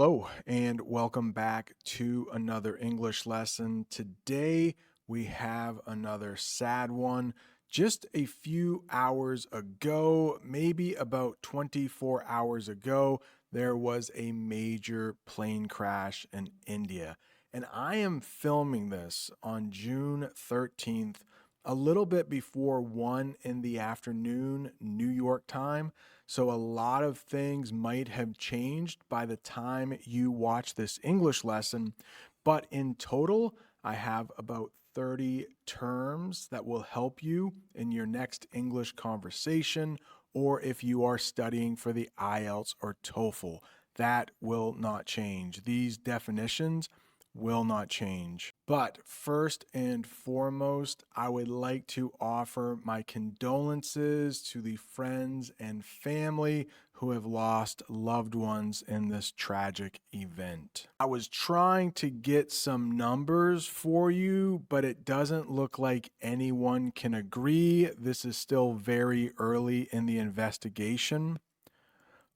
Hello, and welcome back to another English lesson. Today we have another sad one. Just a few hours ago, maybe about 24 hours ago, there was a major plane crash in India. And I am filming this on June 13th, a little bit before 1 in the afternoon, New York time. So a lot of things might have changed by the time you watch this English lesson, but in total, I have about 30 terms that will help you in your next English conversation, or if you are studying for the IELTS or TOEFL. That will not change. These definitions will not change. But first and foremost, I would like to offer my condolences to the friends and family who have lost loved ones in this tragic event. I was trying to get some numbers for you, but it doesn't look like anyone can agree. This is still very early in the investigation.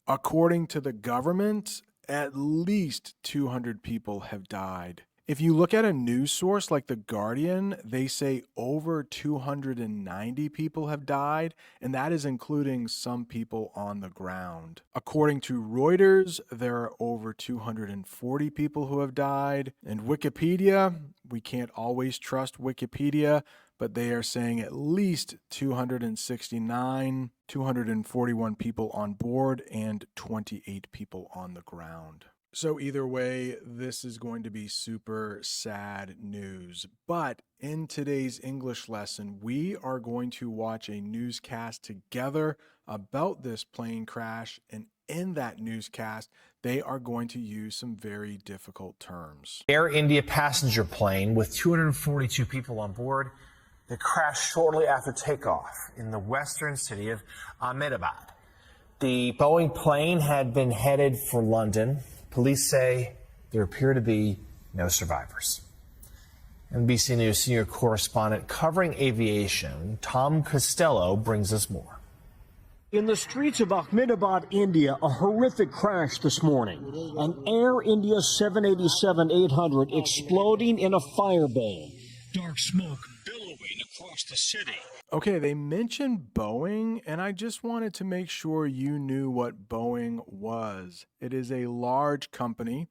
According to the government, at least 200 people have died. If you look at a news source like The Guardian, they say over 290 people have died, and that is including some people on the ground. According to Reuters, there are over 240 people who have died. And Wikipedia, we can't always trust Wikipedia, but they are saying at least 269, 241 people on board, and 28 people on the ground. So either way, this is going to be super sad news. But in today's English lesson, we are going to watch a newscast together about this plane crash. And in that newscast, they are going to use some very difficult terms. Air India passenger plane with 242 people on board that crashed shortly after takeoff in the western city of Ahmedabad. The Boeing plane had been headed for London. Police say there appear to be no survivors. NBC News senior correspondent covering aviation, Tom Costello, brings us more. In the streets of Ahmedabad, India, a horrific crash this morning. An Air India 787-800 exploding in a fireball. Dark smoke billowing across the city. Okay, they mentioned Boeing, and I just wanted to make sure you knew what Boeing was. It is a large company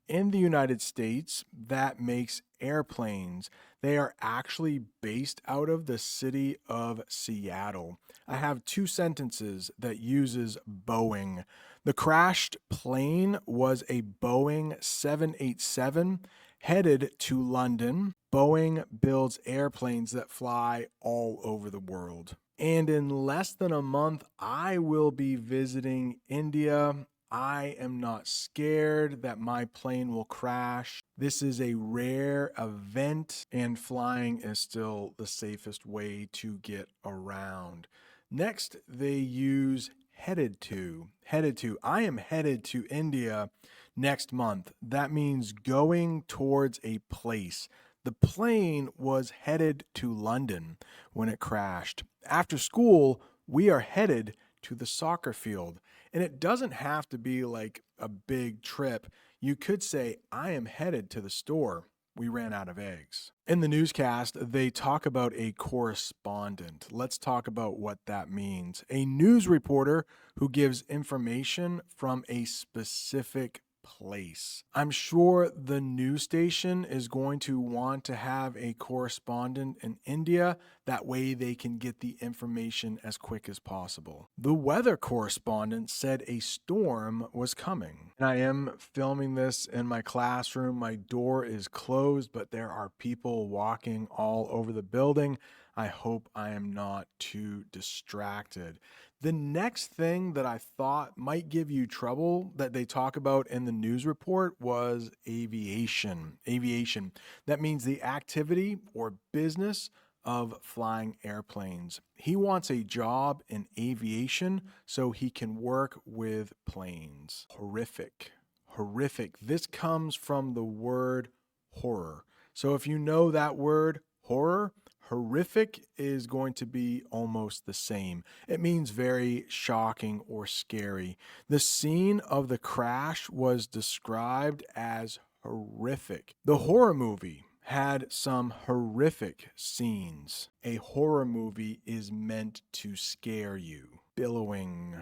in the United States that makes airplanes. They are actually based out of the city of Seattle. I have two sentences that uses Boeing. The crashed plane was a Boeing 787 headed to London. Boeing builds airplanes that fly all over the world. And in less than a month, I will be visiting India. I am not scared that my plane will crash. This is a rare event, and flying is still the safest way to get around. Next, they use headed to. Headed to. I am headed to India next month. That means going towards a place. The plane was headed to London when it crashed. After school, we are headed to the soccer field. And it doesn't have to be like a big trip. You could say, I am headed to the store. We ran out of eggs. In the newscast, they talk about a correspondent. Let's talk about what that means. A news reporter who gives information from a specific place. I'm sure the news station is going to want to have a correspondent in India. That way they can get the information as quick as possible. The weather correspondent said a storm was coming. And I am filming this in my classroom. My door is closed, but there are people walking all over the building. I hope I am not too distracted. The next thing that I thought might give you trouble that they talk about in the news report was aviation. Aviation. That means the activity or business of flying airplanes. He wants a job in aviation so he can work with planes. Horrific. Horrific. This comes from the word horror. So if you know that word, horror, Horrific is going to be almost the same. It means very shocking or scary. The scene of the crash was described as horrific. The horror movie had some horrific scenes. A horror movie is meant to scare you. Billowing.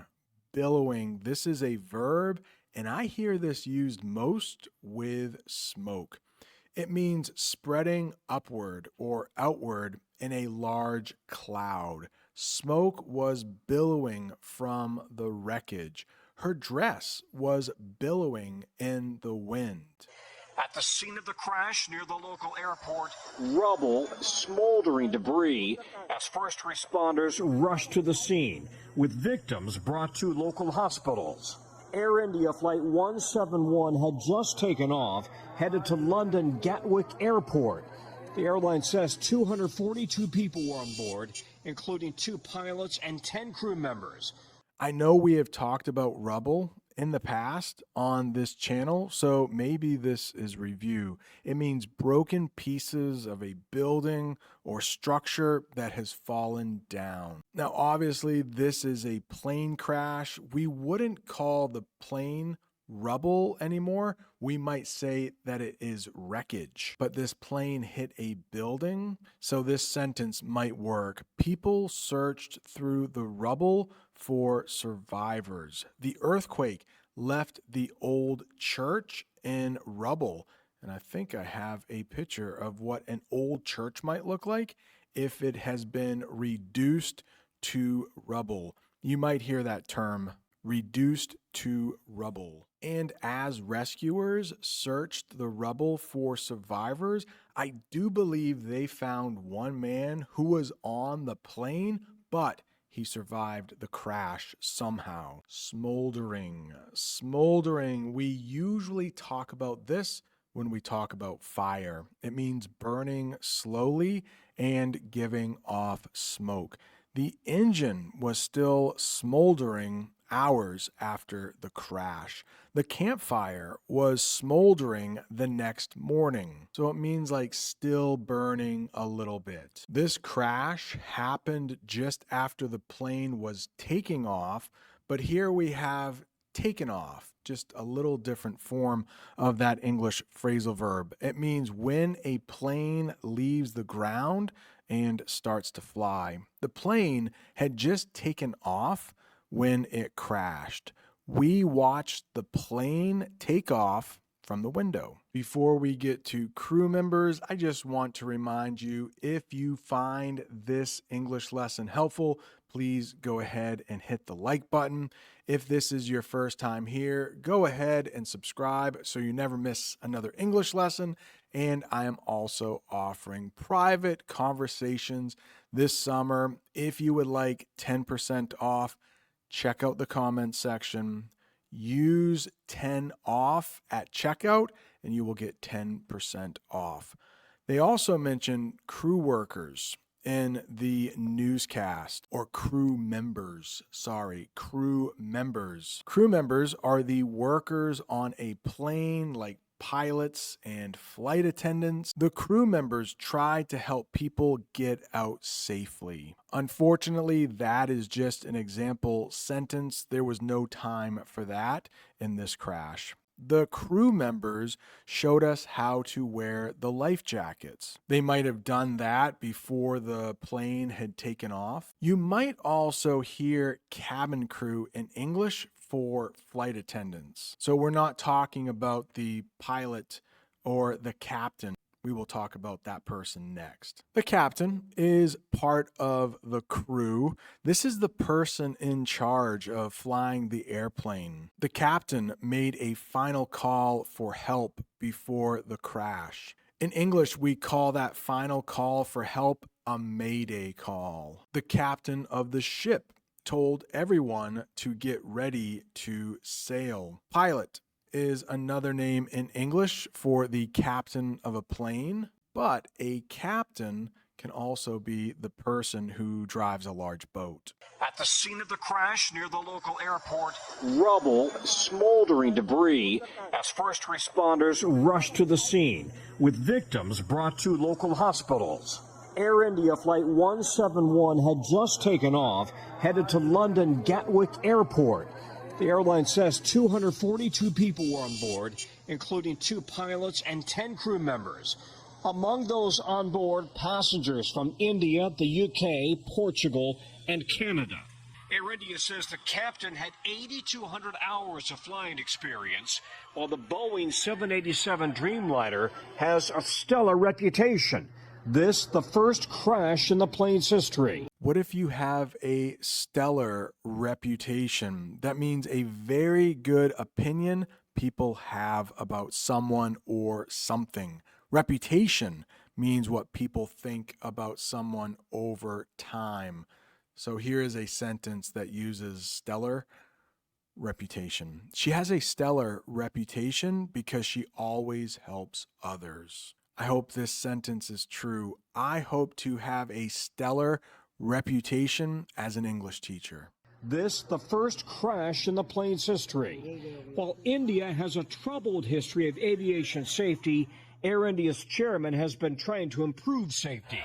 Billowing. This is a verb, and I hear this used most with smoke. It means spreading upward or outward in a large cloud. Smoke was billowing from the wreckage. Her dress was billowing in the wind. At the scene of the crash near the local airport, rubble, smoldering debris as first responders rushed to the scene, with victims brought to local hospitals. Air India Flight 171 had just taken off, headed to London Gatwick Airport. The airline says 242 people were on board, including 2 pilots and 10 crew members. I know we have talked about rubble in the past on this channel, so maybe this is review. It means broken pieces of a building or structure that has fallen down. Now, obviously, this is a plane crash. We wouldn't call the plane rubble anymore. We might say that it is wreckage, but this plane hit a building, so this sentence might work. People searched through the rubble for survivors. The earthquake left the old church in rubble, and I think I have a picture of what an old church might look like if it has been reduced to rubble. You might hear that term, reduced to rubble. And as rescuers searched the rubble for survivors, I do believe they found one man who was on the plane, but he survived the crash somehow. Smoldering. Smoldering. We usually talk about this when we talk about fire. It means burning slowly and giving off smoke. The engine was still smoldering hours after the crash. The campfire was smoldering the next morning. So it means like still burning a little bit. This crash happened just after the plane was taking off, but here we have taken off, just a little different form of that English phrasal verb. It means when a plane leaves the ground and starts to fly. The plane had just taken off when it crashed. We watched the plane take off from the window. Before we get to crew members, I just want to remind you, if you find this English lesson helpful, please go ahead and hit the like button. If this is your first time here, go ahead and subscribe so you never miss another English lesson. And I am also offering private conversations this summer. If you would like 10% off, check out the comments section. Use 10 off at checkout and you will get 10% off. They also mention crew workers in the newscast, or crew members. Crew members. Crew members are the workers on a plane, like pilots and flight attendants. The crew members try to help people get out safely. Unfortunately, that is just an example sentence. There was no time for that in this crash. The crew members showed us how to wear the life jackets. They might have done that before the plane had taken off. You might also hear cabin crew in English for flight attendants. So we're not talking about the pilot or the captain. We will talk about that person next. The captain is part of the crew. This is the person in charge of flying the airplane. The captain made a final call for help before the crash. In English, we call that final call for help a mayday call. The captain of the ship told everyone to get ready to sail. Pilot is another name in English for the captain of a plane, but a captain can also be the person who drives a large boat. At the scene of the crash near the local airport, rubble, smoldering debris as first responders rushed to the scene, with victims brought to local hospitals. Air India Flight 171 had just taken off, headed to London Gatwick Airport. The airline says 242 people were on board, including 2 pilots and 10 crew members. Among those on board, passengers from India, the UK, Portugal, and Canada. Air India says the captain had 8,200 hours of flying experience, while the Boeing 787 Dreamliner has a stellar reputation. This, the first crash in the plane's history. What if you have a stellar reputation? That means a very good opinion people have about someone or something. Reputation means what people think about someone over time. So here is a sentence that uses stellar reputation. She has a stellar reputation because she always helps others. I hope this sentence is true. I hope to have a stellar reputation as an English teacher. This, the first crash in the plane's history. While India has a troubled history of aviation safety, Air India's chairman has been trying to improve safety.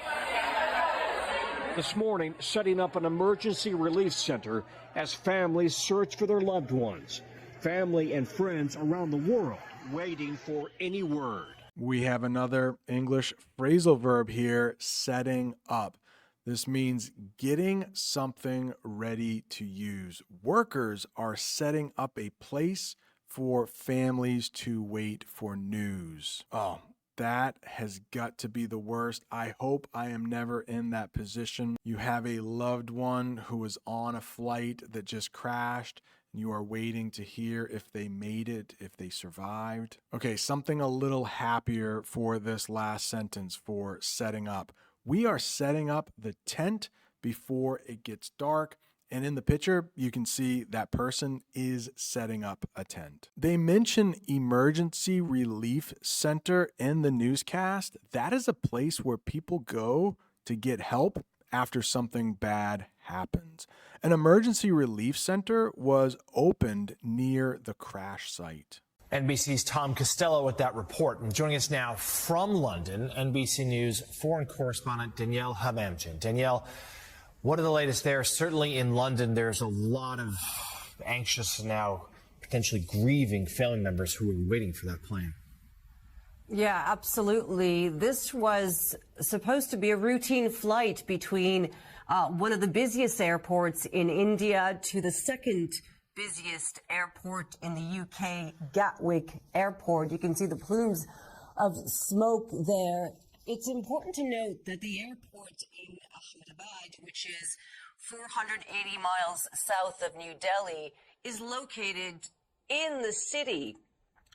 This morning, setting up an emergency relief center as families search for their loved ones. Family and friends around the world waiting for any word. We have another English phrasal verb here, setting up. This means getting something ready to use. Workers are setting up a place for families to wait for news. Oh, that has got to be the worst. I hope I am never in that position. You have a loved one who was on a flight that just crashed, and you are waiting to hear if they made it, if they survived. Okay, something a little happier for this last sentence for setting up. We are setting up the tent before it gets dark. And in the picture, you can see that person is setting up a tent. They mention emergency relief center in the newscast. That is a place where people go to get help after something bad happens. An emergency relief center was opened near the crash site. NBC's Tom Costello with that report. And joining us now from London, NBC News foreign correspondent Danielle Hamamchin. Danielle, what are the latest there? Certainly in London, there's a lot of anxious and now potentially grieving family members who are waiting for that plane. Yeah, absolutely. This was supposed to be a routine flight between one of the busiest airports in India to the second busiest airport in the UK, Gatwick Airport. You can see the plumes of smoke there. It's important to note that the airport in Ahmedabad, which is 480 miles south of New Delhi, is located in the city,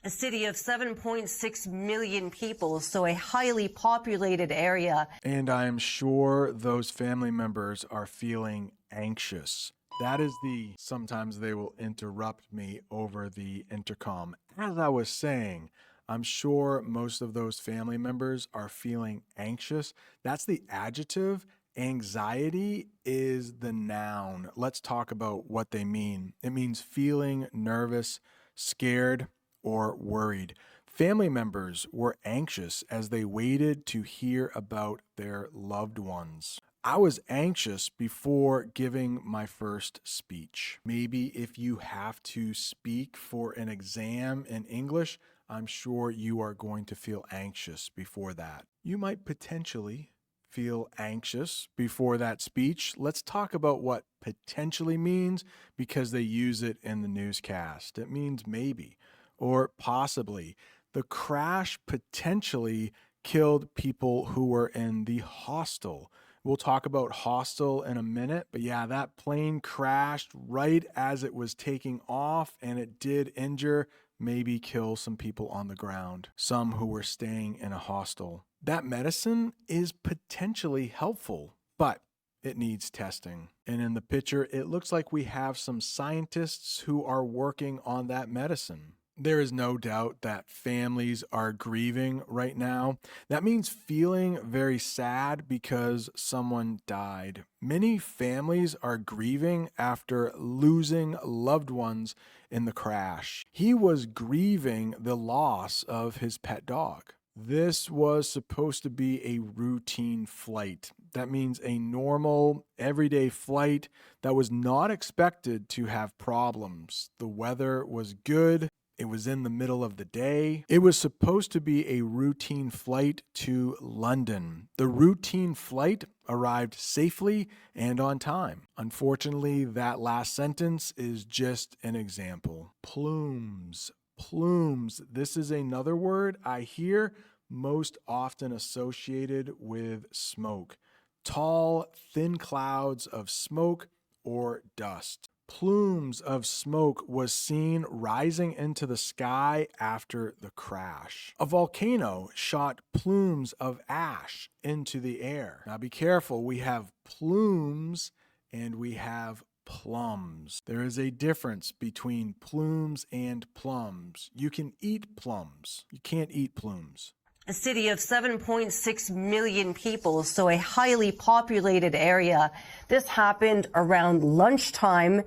a city of 7.6 million people, so a highly populated area. And I am sure those family members are feeling anxious. That is sometimes they will interrupt me over the intercom. As I was saying, I'm sure most of those family members are feeling anxious. That's the adjective. Anxiety is the noun. Let's talk about what they mean. It means feeling nervous, scared, or worried. Family members were anxious as they waited to hear about their loved ones. I was anxious before giving my first speech. Maybe if you have to speak for an exam in English, I'm sure you are going to feel anxious before that. You might potentially feel anxious before that speech. Let's talk about what potentially means because they use it in the newscast. It means maybe or possibly. The crash potentially killed people who were in the hostel. We'll talk about hostel in a minute, but yeah, that plane crashed right as it was taking off, and it did injure, maybe kill some people on the ground, some who were staying in a hostel. That medicine is potentially helpful, but it needs testing. And in the picture, it looks like we have some scientists who are working on that medicine. There is no doubt that families are grieving right now. That means feeling very sad because someone died. Many families are grieving after losing loved ones in the crash. He was grieving the loss of his pet dog. This was supposed to be a routine flight. That means a normal, everyday flight that was not expected to have problems. The weather was good. It was in the middle of the day. It was supposed to be a routine flight to London. The routine flight arrived safely and on time. Unfortunately, that last sentence is just an example. Plumes. Plumes. This is another word I hear most often associated with smoke. Tall, thin clouds of smoke or dust. Plumes of smoke was seen rising into the sky after the crash. A volcano shot plumes of ash into the air. Now be careful, we have plumes and we have plums. There is a difference between plumes and plums. You can eat plums. You can't eat plumes. A city of 7.6 million people, so a highly populated area. This happened around lunchtime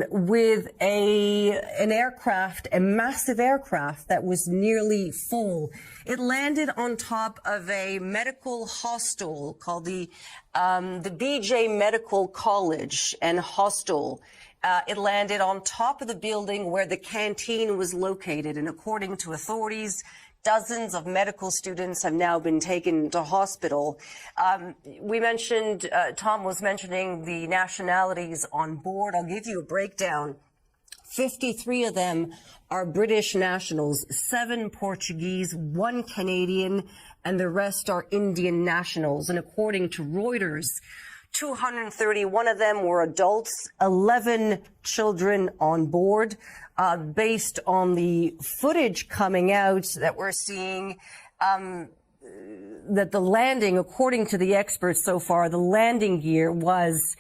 with an aircraft, a massive aircraft that was nearly full. It landed on top of a medical hostel called the BJ Medical College and Hostel. It landed on top of the building where the canteen was located, and according to authorities, dozens of medical students have now been taken to hospital. We mentioned, Tom was mentioning the nationalities on board. I'll give you a breakdown. 53 of them are British nationals, 7 Portuguese, 1 Canadian, and the rest are Indian nationals. And according to Reuters, 231 of them were adults, 11 children on board. Based on the footage coming out that we're seeing, that the landing, according to the experts so far, the landing gear was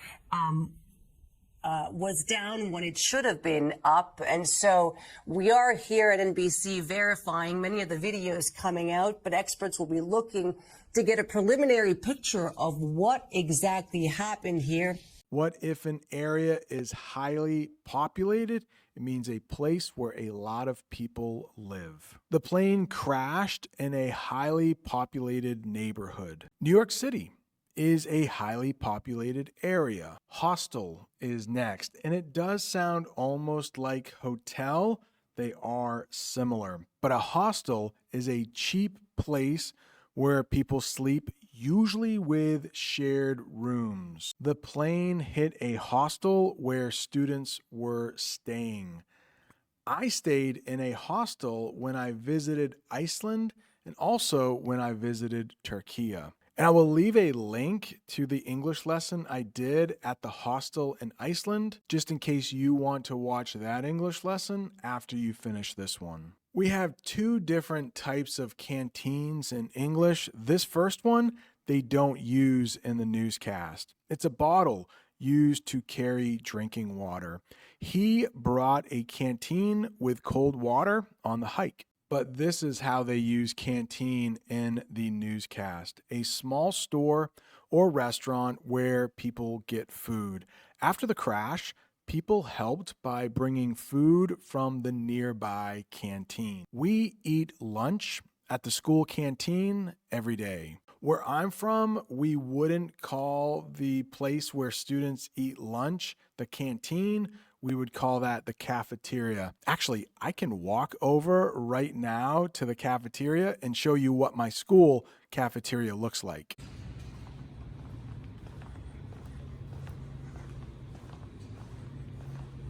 down when it should have been up. And so we are here at NBC verifying many of the videos coming out, but experts will be looking to get a preliminary picture of what exactly happened here. What if an area is highly populated? It means a place where a lot of people live. The plane crashed in a highly populated neighborhood. New York City is a highly populated area. Hostel is next, and it does sound almost like hotel. They are similar, but a hostel is a cheap place where people sleep, usually with shared rooms. The plane hit a hostel where students were staying. I stayed in a hostel when I visited Iceland and also when I visited Turkey. And I will leave a link to the English lesson I did at the hostel in Iceland, just in case you want to watch that English lesson after you finish this one. We have 2 different types of canteens in English. This first one, they don't use in the newscast. It's a bottle used to carry drinking water. He brought a canteen with cold water on the hike. But this is how they use canteen in the newscast. A small store or restaurant where people get food. After the crash, people helped by bringing food from the nearby canteen. We eat lunch at the school canteen every day. Where I'm from, we wouldn't call the place where students eat lunch the canteen. We would call that the cafeteria. Actually, I can walk over right now to the cafeteria and show you what my school cafeteria looks like.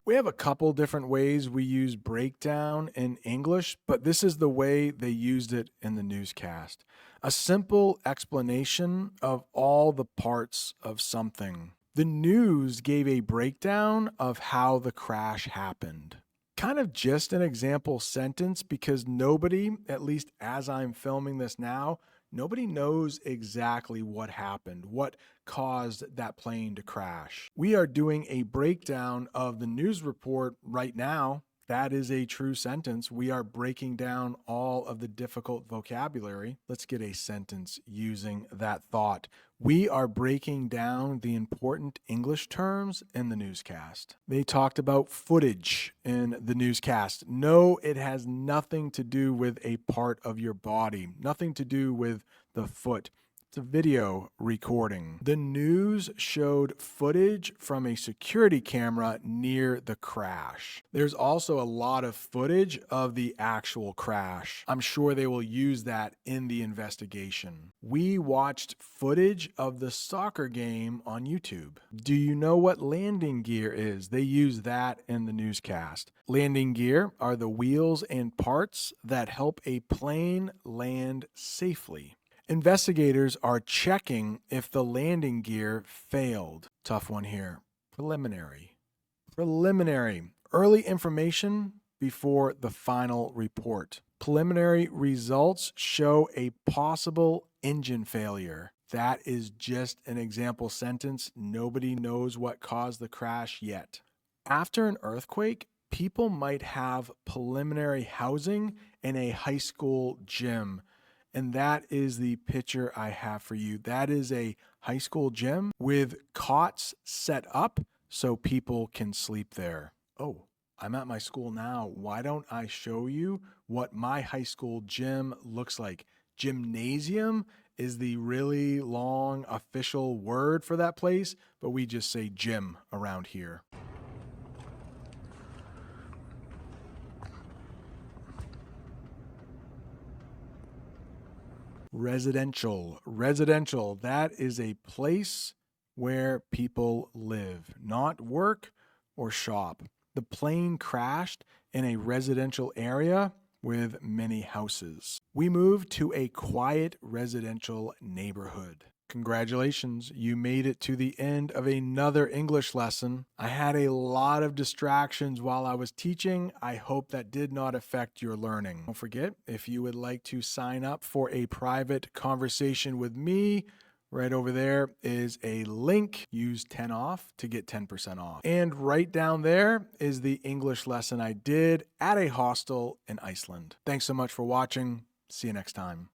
We have a couple different ways we use breakdown in English, but this is the way they used it in the newscast. A simple explanation of all the parts of something. The news gave a breakdown of how the crash happened. Kind of just an example sentence because nobody, at least as I'm filming this now, nobody knows exactly what happened, what caused that plane to crash. We are doing a breakdown of the news report right now, That is a true sentence. We are breaking down all of the difficult vocabulary. Let's get a sentence using that thought. We are breaking down the important English terms in the newscast. They talked about footage in the newscast. No, it has nothing to do with a part of your body, nothing to do with the foot. It's a video recording. The news showed footage from a security camera near the crash. There's also a lot of footage of the actual crash. I'm sure they will use that in the investigation. We watched footage of the soccer game on YouTube. Do you know what landing gear is? They use that in the newscast. Landing gear are the wheels and parts that help a plane land safely. Investigators are checking if the landing gear failed. Tough one here. Preliminary. Early information before the final report. Preliminary results show a possible engine failure. That is just an example sentence. Nobody knows what caused the crash yet. After an earthquake, people might have preliminary housing in a high school gym. And that is the picture I have for you. That is a high school gym with cots set up so people can sleep there. Oh, I'm at my school now. Why don't I show you what my high school gym looks like? Gymnasium is the really long official word for that place, but we just say gym around here. Residential. That is a place where people live, not work or shop. The plane crashed in a residential area with many houses. We moved to a quiet residential neighborhood. Congratulations, you made it to the end of another English lesson. I had a lot of distractions while I was teaching. I hope that did not affect your learning. Don't forget, if you would like to sign up for a private conversation with me, right over there is a link. Use 10 off to get 10% off. And right down there is the English lesson I did at a hostel in Iceland. Thanks so much for watching. See you next time.